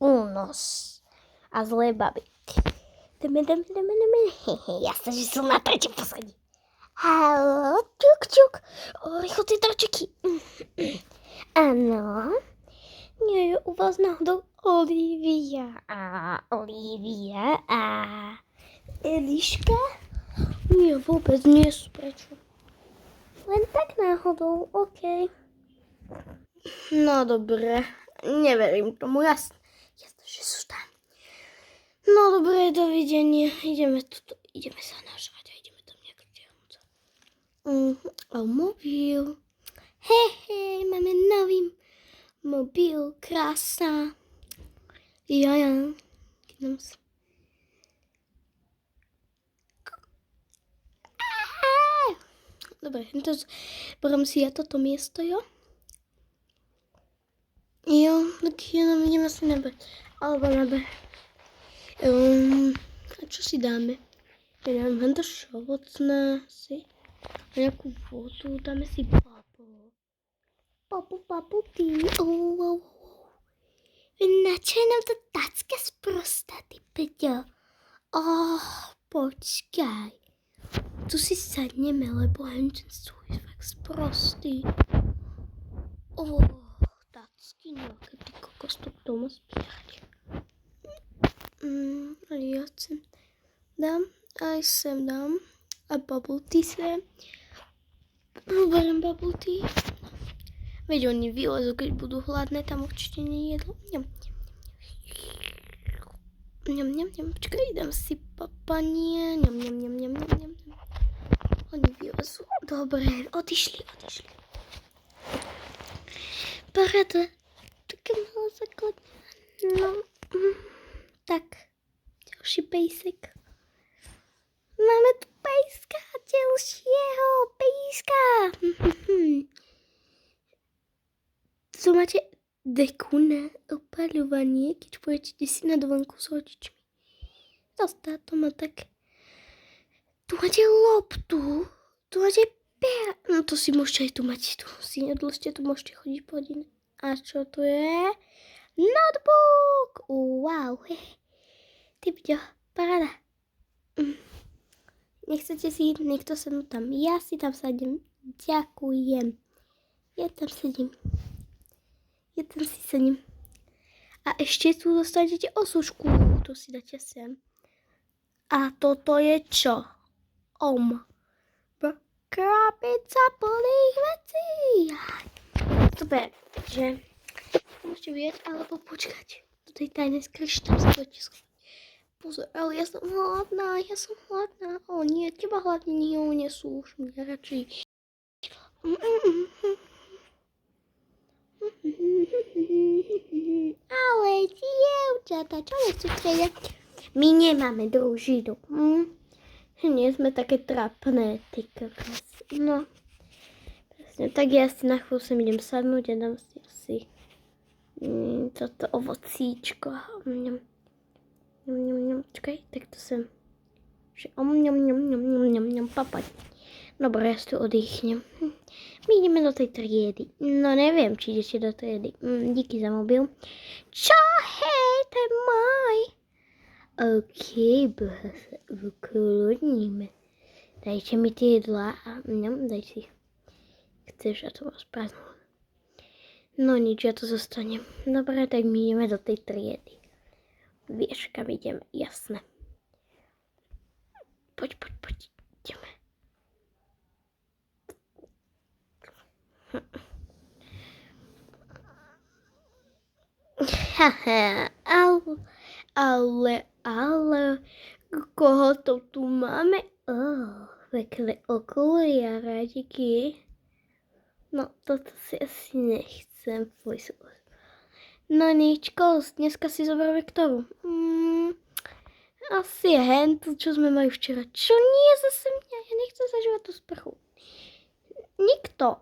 únos a zlé baby. Jdeme. Jasne, že sú na tretím poschodí. Haló, čuk. Rýchlo tie dročeky. Áno. Nie je u vás náhodou Olivia a Eliška? Nie, vôbec nie sú. Prečo? Len tak náhodou, okej. No dobre, neverím tomu, jasne, že sú tam. No dobre, dovidenia, ideme sa nažrať a ideme tam nejak vtiahnuť. A mobil. Hej, máme nový mobil, krásna. Ja. Kýdem sa. Dobre, beriem si ja toto miesto, jo? Jo, tak jenom idem asi na B. Alebo na B. A čo si dáme? Ja neviem, to šovocné si. A nejakú vodu, dáme si papu, ty. Na čo je nám to tacka sprostá, ty Peťo? Počkaj. Tu si sadneme, lebo henčen svoj fakt sprostý. Tacky nejaké, ty kokos, to doma spierať. Ale ja sem dám, aj sem dám. A bubble tea sem. Beriem bubble tea. Veď oni vylezú, keď budú hladné, tam určite nie jedlo. Počkaj, dám si papanie. Oni vylezú. Dobre, odišli. Paráda. Taká malá základňa. No, tak. Ďalší pejsek. Máme tu pejska, ďalšieho pejska. Tu máte deku na opaľovanie, keď pôjdete si na dovolenku s rodičmi. To má tak. Tu máte loptu, tu máte pera. No to si môžete aj tu mať. Tu si nedlžte, tu môžete chodiť po hodine. A čo to je? Notebook! Wow. Ty Peťo, paráda. Nechcete si niekto sednúť tam? Ja si tam sadím. Ďakujem. Ja tam si sedím. A ešte tu dostanete osušku. Tu si dáte sem. A toto je čo? Krabica plných vecí. Super, že môžete vidieť, alebo počkať. Do tej tajnej skryši tam sa budete schovať. Pozor, ale ja som hladná. O nie, teba hladní nesú už mňa radšej. Ale dievčatá, čo nechcú triedať? My nemáme družinu. Nie sme také trapné, ty kokos. No, presne, tak ja si na chvíľu sem idem sadnúť a dám si asi toto ovocíčko. Čakaj, tak to sem. Papať. Dobre, ja si tu oddychnem. My ideme do tej triedy. No neviem, či idete do triedy. Díky za mobil. Čo? Hej, to je môj. OK, boha sa ukludníme. Dajte mi tie jedlá a daj si. Chceš, a to vás prázdno. No nič, ja to zostanem. Dobre, tak my ideme do tej triedy. Vieš, kam ideme, jasné. Poď, ideme. Ale, koho to tu máme? Pekné okuliáriky. No, toto si asi nechcem. No ničko, dneska si zoberieme ktorú? Asi hentu, čo sme mali včera. Čo nie, zase mňa, ja nechcem zažívať tú sprchu. Nikto.